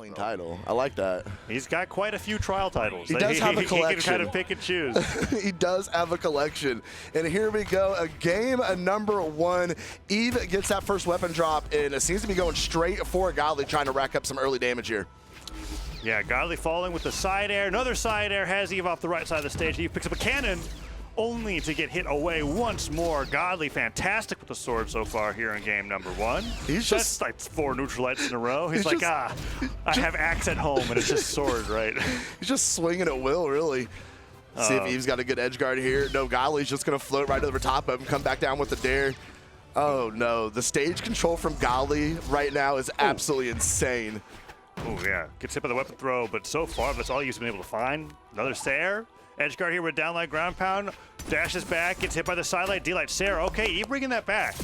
clean title. I like that. He's got quite a few trial titles. He does have a collection. He can kind of pick and choose. He does have a collection. And here we go, a game number 1. Eve gets that first weapon drop, and it seems to be going straight for Godly, trying to rack up some early damage here. Yeah, Godly falling with the side air. Another side air has Eve off the right side of the stage. Eve picks up a cannon, only to get hit away once more. Godly fantastic with the sword so far here in game number 1. He's just like 4 neutral lights in a row. He's like, I have axe at home, and it's just sword, right? He's just swinging at will, really. See if Eve's got a good edge guard here. No, Godly's just going to float right over top of him, come back down with the dare. Oh, no. The stage control from Godly right now is absolutely insane. Oh, yeah. Gets hit by the weapon throw, but so far, that's all he's been able to find. Another Sair. Edge guard here with downlight ground pound. Dashes back, gets hit by the sidelight, D-light Sair. Okay, Eve bringing that back.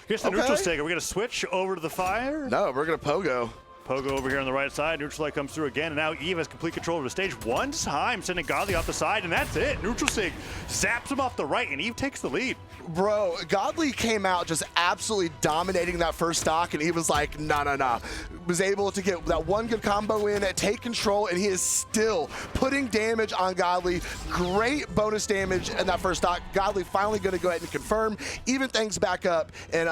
Here's the neutral stick. Are we going to switch over to the fire? No, we're going to pogo. Pogo over here on the right side. Neutral light comes through again, and now Eve has complete control of the stage one time, sending Godly off the side, and that's it. Neutral sig zaps him off the right, and Eve takes the lead. Bro, Godly came out just absolutely dominating that first stock, and he was like, nah. Was able to get that one good combo in, take control, and he is still putting damage on Godly. Great bonus damage in that first stock. Godly finally going to go ahead and confirm, even things back up, and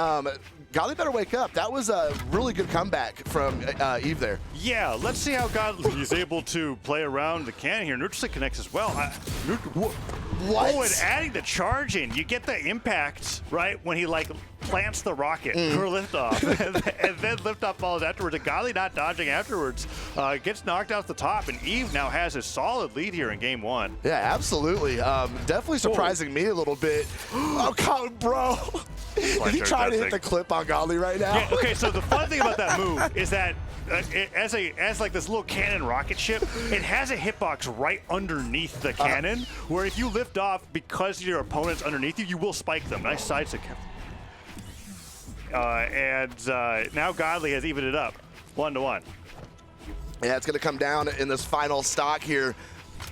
Godly better wake up. That was a really good comeback from Eve there. Yeah, let's see how Godly is able to play around the cannon here. Neutral connects as well. What? Oh, and adding the charge in, you get the impact, right, when he, like, plants the rocket for liftoff, and then liftoff follows afterwards, and Godly not dodging afterwards, gets knocked out the top, and Eve now has a solid lead here in game 1. Yeah, absolutely. Definitely surprising me a little bit. Oh, God, bro. Is he trying to hit the clip on Godly right now? Yeah, okay, so the fun thing about that move is that as like this little cannon rocket ship, it has a hitbox right underneath the cannon, where if you lift off because your opponent's underneath you, you will spike them. Nice side stick. Now Godly has evened it up 1-1. Yeah, it's going to come down in this final stock here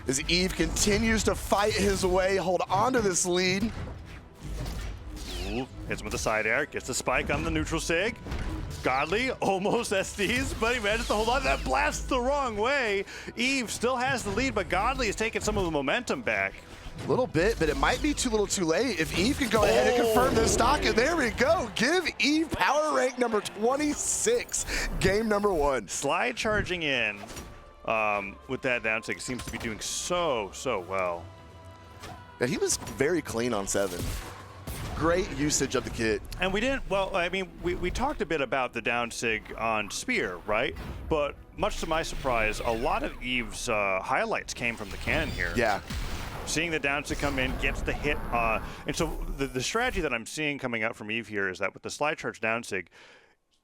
as Eve continues to fight his way, hold on to this lead. Ooh, hits him with the side air, gets the spike on the neutral sig. Godly almost SDs, but he manages to hold on. That blasts the wrong way. Eve still has the lead, but Godly is taking some of the momentum back. A little bit, but it might be too little too late. If Eve can go ahead and confirm this stock, and there we go. Give Eve power rank number 26, game number 1. Slide charging in with that down stick seems to be doing so well. Yeah, he was very clean on 7. Great usage of the kit. And we didn't, well, I mean, we talked a bit about the down sig on Spear, right? But much to my surprise, a lot of Eve's highlights came from the cannon here. Yeah. Seeing the down sig come in, gets the hit. And so the strategy that I'm seeing coming out from Eve here is that with the slide charge down sig,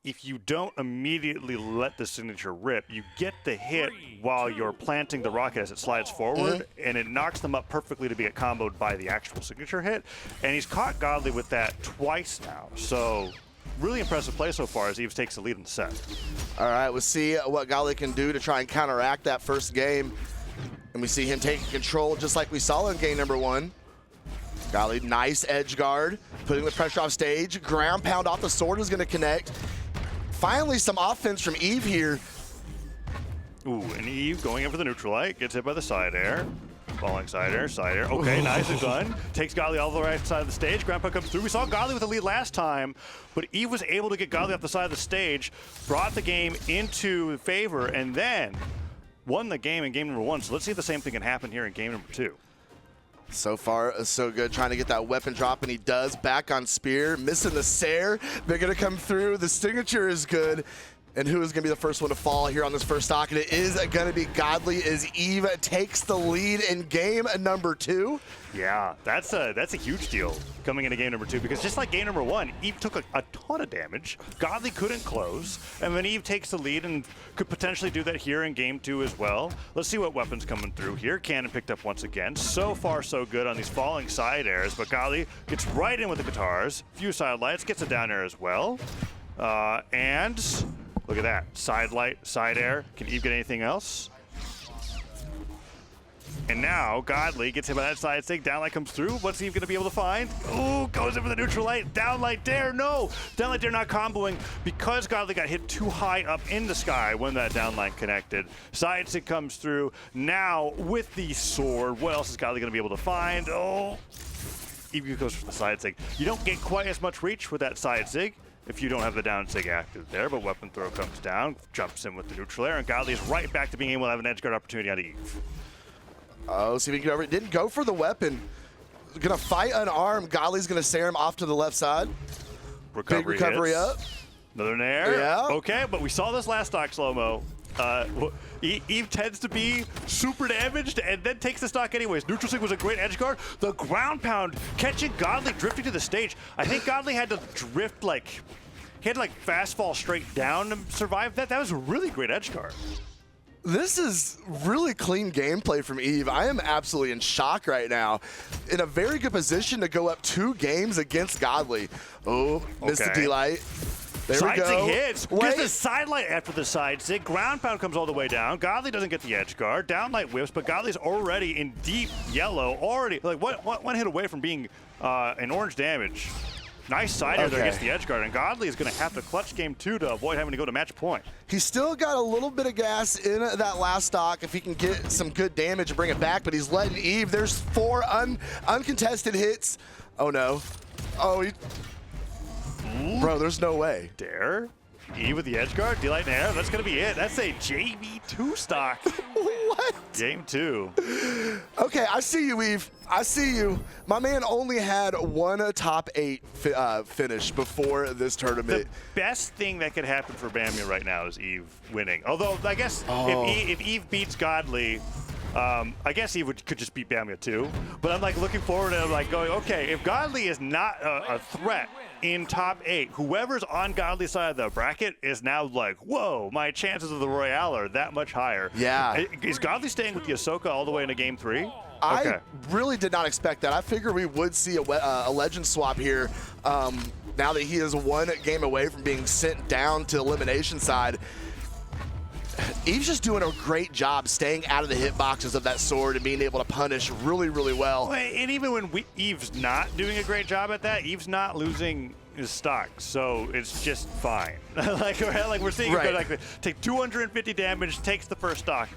if you don't immediately let the signature rip, you get the hit while you're planting the rocket as it slides forward, and it knocks them up perfectly to be comboed by the actual signature hit. And he's caught Godly with that twice now. So really impressive play so far as Eve takes the lead in the set. All right, we'll see what Godly can do to try and counteract that first game. And we see him taking control just like we saw in game number 1. Godly, nice edge guard, putting the pressure off stage. Ground pound off the sword is going to connect. Finally, some offense from Eve here. Ooh, and Eve going in for the neutral light, gets hit by the side air. Falling side air. Okay, nice and done. Takes Godly all the right side of the stage. Ground pound comes through. We saw Godly with the lead last time, but Eve was able to get Godly off the side of the stage, brought the game into favor, and then won the game in game number 1. So let's see if the same thing can happen here in game number 2. So far, so good. Trying to get that weapon drop, and he does. Back on Spear, missing the Sair. They're going to come through. The signature is good. And who is going to be the first one to fall here on this first stock? And it is going to be Godly as Eve takes the lead in game number 2. Yeah, that's a huge deal coming into game number 2, because just like game number 1, Eve took a ton of damage. Godly couldn't close, and then Eve takes the lead and could potentially do that here in game 2 as well. Let's see what weapons coming through here. Cannon picked up once again. So far, so good on these falling side airs, but Godly gets right in with the guitars. Few side lights, gets a down air as well. And look at that. Side light, side air. Can Eve get anything else? And now Godly gets hit by that side stick. Downlight comes through. What's he going to be able to find? Ooh, goes in for the neutral light. Downlight Dare, no. Downlight Dare not comboing because Godly got hit too high up in the sky when that downlight connected. Side stick comes through. Now with the sword, what else is Godly going to be able to find? Oh, Eve goes for the side sig. You don't get quite as much reach with that side sig if you don't have the down sig active there, but weapon throw comes down, jumps in with the neutral air, and Godly is right back to being able to have an edge guard opportunity on Eve. Oh, see if he can get over it. Didn't go for the weapon. Gonna fight unarmed. Godly's gonna stare him off to the left side. Big recovery hits. up. Another nair. Yeah. Okay, but we saw this last stock slow-mo. Eve tends to be super damaged and then takes the stock anyways. Neutral sig was a great edge guard. The ground pound catching Godly drifting to the stage. I think Godly had to drift like, he had to like fast fall straight down to survive that. That was a really great edge guard. This is really clean gameplay from Eve. I am absolutely in shock right now. In a very good position to go up 2 games against Godly. Oh, missed the D-light. There we go. Side sig hits. Wait. Gets the side light after the side sig. Ground pound comes all the way down. Godly doesn't get the edge guard. Down light whips, but Godly's already in deep yellow. Already, like one hit away from being an orange damage. Nice side air there against the edge guard, and Godly is going to have to clutch game 2 to avoid having to go to match point. He's still got a little bit of gas in that last stock if he can get some good damage and bring it back, but he's letting Eve. There's 4 uncontested hits. Oh, no. Oh, bro, there's no way. Dare. Eve with the edge guard, D-Light and air. That's going to be it. That's a JV2 stock. What? Game 2. Okay, I see you, Eve. I see you. My man only had 1 top 8 finish before this tournament. The best thing that could happen for Bamia right now is Eve winning. Although, I guess if Eve beats Godly, I guess Eve could just beat Bamia too. But I'm like looking forward to like going, okay, if Godly is not a threat in top 8, whoever's on Godly's side of the bracket is now like, whoa, my chances of the Royale are that much higher. Yeah. Is Godly staying with the Ahsoka all the way into game 3? I really did not expect that. I figured we would see a legend swap here now that he is 1 game away from being sent down to elimination side. Eve's just doing a great job staying out of the hitboxes of that sword and being able to punish really, really well. And even when Eve's not doing a great job at that, Eve's not losing his stock, so it's just fine. like we're seeing him go like take 250 damage, takes the first stock,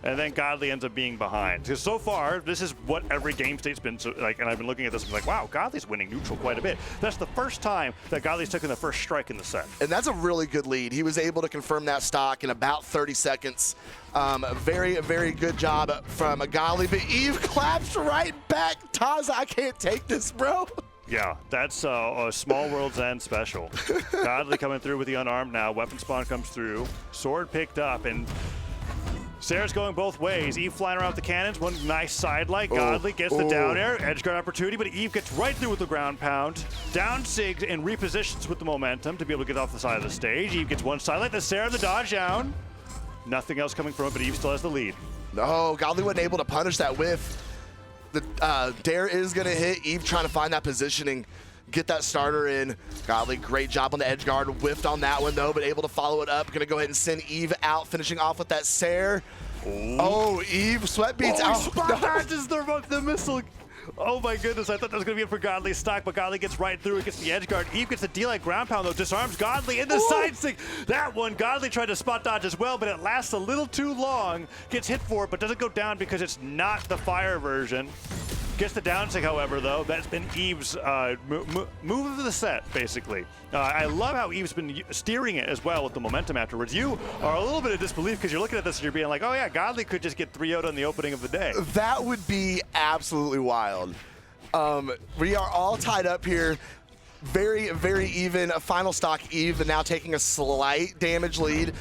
and then Godly ends up being behind. Because so far, this is what every game state's been like, and I've been looking at this and like, wow, Godly's winning neutral quite a bit. That's the first time that Godly's taken the first strike in the set. And that's a really good lead. He was able to confirm that stock in about 30 seconds. Very, very good job from Godly, but Eve claps right back. Taza, I can't take this, bro. Yeah, that's a Small World's End special. Godly coming through with the unarmed now. Weapon spawn comes through. Sword picked up, and Sarah's going both ways. Eve flying around with the cannons. One nice side light. Godly gets the down air. Edge guard opportunity, but Eve gets right through with the ground pound. Down sigs and repositions with the momentum to be able to get off the side of the stage. Eve gets 1 side light. The Sarah the dodge down. Nothing else coming from it, but Eve still has the lead. No, Godly wasn't able to punish that whiff. The dare is going to hit. Eve trying to find that positioning, get that starter in. Godly, great job on the edge guard. Whiffed on that one, though, but able to follow it up. Going to go ahead and send Eve out, finishing off with that Sarah. Oh, Eve, sweat beats out. Spot dodges the missile. Oh my goodness, I thought that was going to be it for Godly's stock, but Godly gets right through. It gets the edge guard. Eve gets the D-Light ground pound, though. Disarms Godly in the side stick. That one, Godly tried to spot dodge as well, but it lasts a little too long. Gets hit for it, but doesn't go down because it's not the fire version. Gets the down stick, however, though. That's been Eve's move of the set, basically. I love how Eve's been steering it as well with the momentum afterwards. You are a little bit of disbelief because you're looking at this and you're being like, oh yeah, Godly could just get 3-0'd on the opening of the day. That would be absolutely wild. We are all tied up here. Very, very even. A final stock Eve now taking a slight damage lead.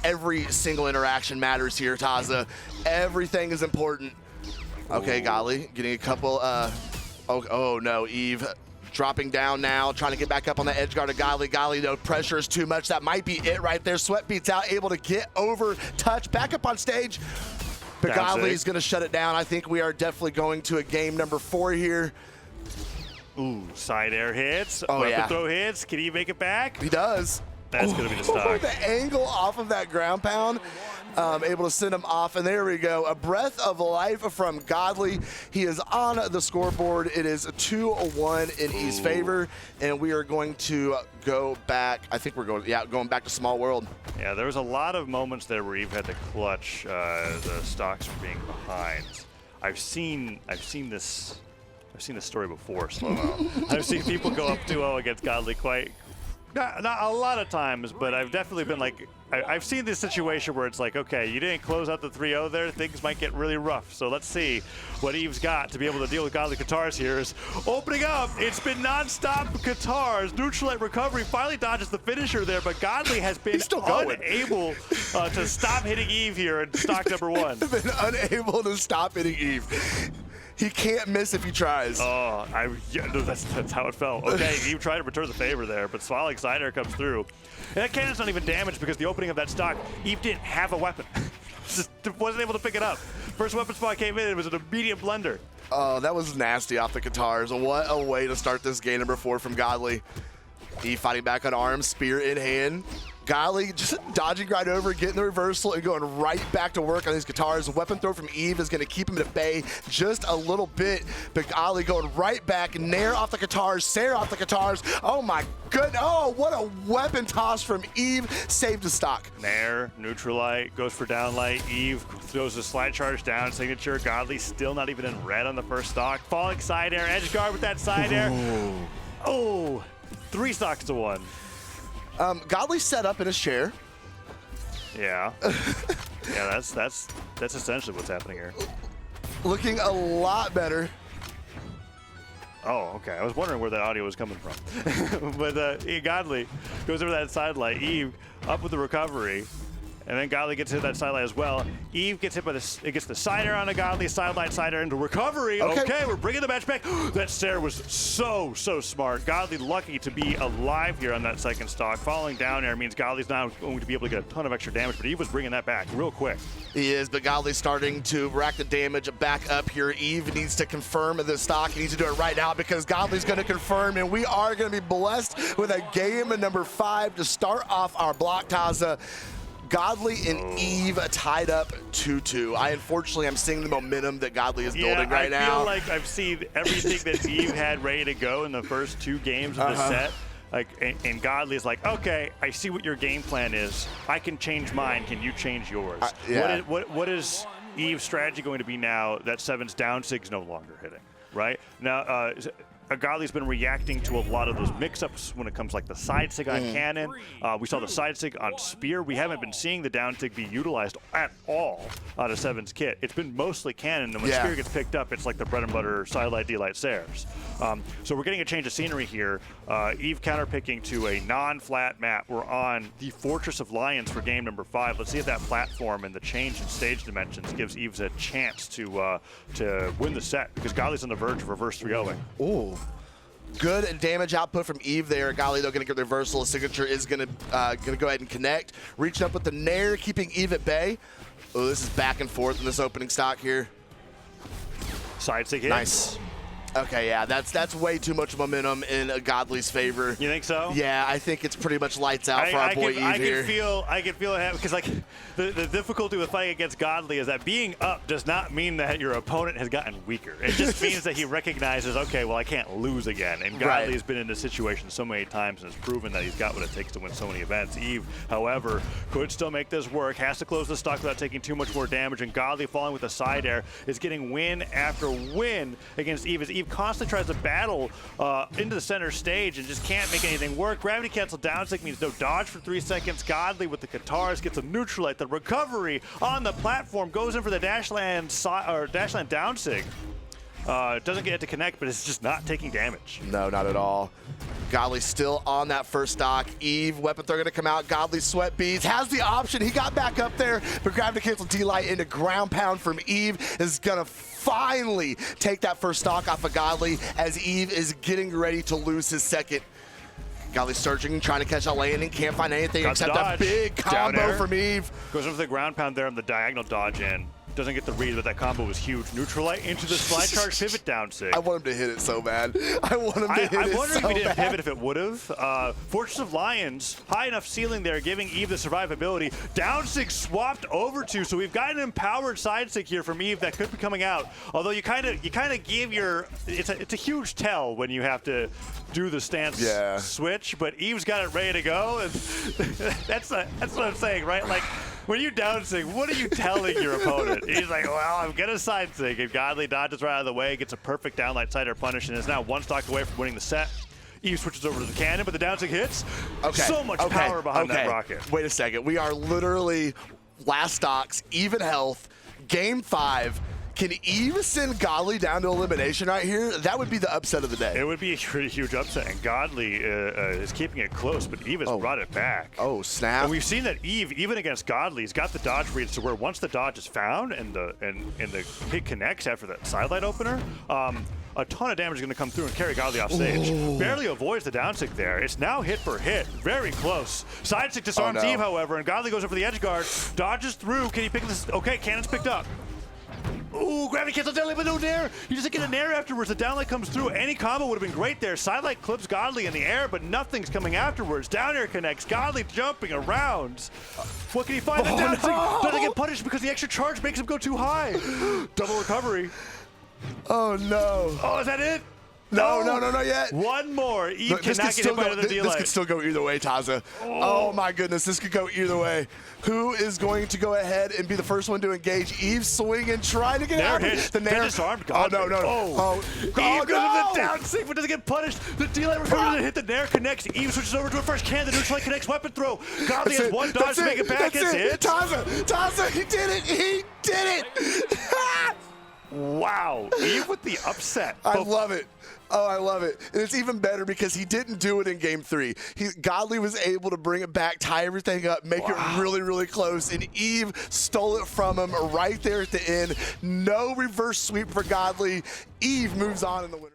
Every single interaction matters here, Taza. Everything is important. Okay, Godly getting a couple, oh no, Eve dropping down now, trying to get back up on the edge guard of Godly. Godly, no pressure is too much. That might be it right there. Sweat beats out, able to get over, touch, back up on stage. But Godly's gonna shut it down. I think we are definitely going to a game number 4 here. Ooh, side air hits, oh, weapon throw hits. Can he make it back? He does. That's going to be the stock. The angle off of that ground pound, able to send him off. And there we go. A breath of life from Godly. He is on the scoreboard. It is 2-1 in E's favor. And we are going to go back. I think we're going back to Small World. Yeah, there was a lot of moments there where Eve had to clutch the stocks from being behind. I've seen this story before, Slow-Mo. I've seen people go up 2-0 against Godly not a lot of times, but I've definitely been like, I've seen this situation where it's like, okay, you didn't close out the 3-0 there, things might get really rough. So let's see what Eve's got to be able to deal with Godly Katars here. Is opening up, it's been non-stop Katars. Neutralite recovery finally dodges the finisher there, but Godly has been unable to stop hitting Eve here in stock number 1. Been unable to stop hitting Eve. He can't miss if he tries. Oh, that's how it felt. Okay, Eve tried to return the favor there, but Smiling Cider comes through. And that cannon's not even damaged because the opening of that stock, Eve didn't have a weapon. Just wasn't able to pick it up. First weapon spot came in, it was an immediate blunder. Oh, that was nasty off the Katars. What a way to start this game number 4 from Godly. Eve fighting back on arms, spear in hand. Godly just dodging right over, getting the reversal, and going right back to work on these Katars. Weapon throw from Eve is going to keep him at bay just a little bit, but Godly going right back. Nair off the Katars, Sarah off the Katars. Oh my goodness. Oh, what a weapon toss from Eve. Saved the stock. Nair, Neutralite, goes for downlight. Eve throws a slide charge down, signature. Godly still not even in red on the first stock. Falling side air, edge guard with that side air. Oh, 3 stocks to 1. Godly set up in his chair. Yeah. Yeah, that's essentially what's happening here. Looking a lot better. Oh, okay. I was wondering where that audio was coming from. But Godly goes over that sidelight. Eve up with the recovery. And then Godly gets hit that sidelight as well. Eve gets hit by it gets the sider on a Godly, sidelight sider into recovery. Okay, we're bringing the match back. That Sarah was so smart. Godly lucky to be alive here on that second stock. Falling down there means Godly's now going to be able to get a ton of extra damage, but Eve was bringing that back real quick. He is, but Godly's starting to rack the damage back up here. Eve needs to confirm the stock. He needs to do it right now because Godly's going to confirm, and we are going to be blessed with a game number 5 to start off our block, Taza. Godly and Eve tied up 2-2. Unfortunately, I'm seeing the momentum that Godly is building right now. I feel like I've seen everything that Eve had ready to go in the first 2 games of the set. And Godly is like, okay, I see what your game plan is. I can change mine. Can you change yours? What is Eve's strategy going to be now that 7's down sig's no longer hitting, right? Now, Godly's been reacting to a lot of those mix-ups when it comes like the side sig on cannon. We saw the side sig on spear. We haven't been seeing the down sig be utilized at all out of 7's kit. It's been mostly cannon, and when spear gets picked up, it's like the bread and butter sidelight, D-light, Sares. So we're getting a change of scenery here. Eve counterpicking to a non-flat map. We're on the Fortress of Lions for game number 5. Let's see if that platform and the change in stage dimensions gives Eve a chance to win the set, because Godly's on the verge of reverse 3-0ing. Ooh. Good damage output from Eve there. Godly, though, going to get the reversal. The signature is going to go ahead and connect. Reaching up with the Nair, keeping Eve at bay. Oh, this is back and forth in this opening stock here. Side sig hit. Nice. Okay, yeah, that's way too much momentum in Godly's favor. You think so? Yeah, I think it's pretty much lights out for our boy Eve here. I can feel it because like the difficulty with fighting against Godly is that being up does not mean that your opponent has gotten weaker. It just means that he recognizes, okay, well, I can't lose again. And Godly has been in this situation so many times and has proven that he's got what it takes to win so many events. Eve, however, could still make this work. Has to close the stock without taking too much more damage. And Godly, falling with a side air, is getting win after win against Eve as Eve constantly tries to battle into the center stage and just can't make anything work. Gravity cancel down sig means no dodge for 3 seconds. Godly with the Katars gets a neutralite. The recovery on the platform goes in for the Dashland down sig. Doesn't get it to connect, but it's just not taking damage. No, not at all. Godly still on that first stock. Eve, weapon throw going to come out. Godly sweat beads, has the option. He got back up there, but gravity cancel D-light into ground pound from Eve is going to finally take that first stock off of Godly as Eve is getting ready to lose his second. Godly searching, trying to catch that landing, can't find anything except a big combo from Eve. Goes over the ground pound there on the diagonal dodge in. doesn't get the read, but that combo was huge. Neutralite into the slide charge pivot down sig. I want him to hit it so bad. I want him to hit it so bad. I'm wondering if he didn't pivot if it would have. Fortress of Lions, high enough ceiling there, giving Eve the survivability. Down sig swapped over to, so we've got an empowered side sig here from Eve that could be coming out. Although you kind of give your, it's a huge tell when you have to do the stance switch, but Eve's got it ready to go, and that's what I'm saying, right? Like, when you down sig, what are you telling your opponent? He's like, well, I'm gonna side sig, and Godly dodges right out of the way, gets a perfect downlight side air punish, and is now one stock away from winning the set. Eve switches over to the cannon, but the down sig hits. So much power behind that rocket. Wait a second. We are literally last stocks, even health, game 5. Can Eve send Godly down to elimination right here? That would be the upset of the day. It would be a pretty huge upset, and Godly is keeping it close, but Eve has brought it back. Oh, snap. And we've seen that Eve, even against Godly, has got the dodge reads to where once the dodge is found and the hit connects after that sidelight opener, a ton of damage is going to come through and carry Godly off stage. Barely avoids the down sig there. It's now hit for hit. Very close. Side sig disarms Eve, however, and Godly goes over the edge guard, dodges through. Can he pick this? Okay, cannon's picked up. Ooh, gravity cancel downlight, but no nair. You just get a nair afterwards. The downlight comes through. Any combo would have been great there. Sidelight clips Godly in the air, but nothing's coming afterwards. Down air connects. Godly jumping around. What can he find? The down sig doesn't get punished because the extra charge makes him go too high. Double recovery. Oh, no. Oh, is that it? No, not yet. One more. Eve cannot get hit by the delay. This could still go either way, Taza. Oh, my goodness. This could go either way. Who is going to go ahead and be the first one to engage? Eve swinging, trying to get out. The nair disarmed. Oh, no. Eve goes to the down sig, but doesn't get punished. The delay recovers and hit the nair connects. Eve switches over to a fresh can. The neutral connects. Weapon throw. Godly has one dodge to make it back. It's it. Taza, he did it. He did it. Wow. Eve with the upset. I love it. Oh, I love it. And it's even better because he didn't do it in game 3. Godly was able to bring it back, tie everything up, make it really, really close. And Eve stole it from him right there at the end. No reverse sweep for Godly. Eve moves on in the winner.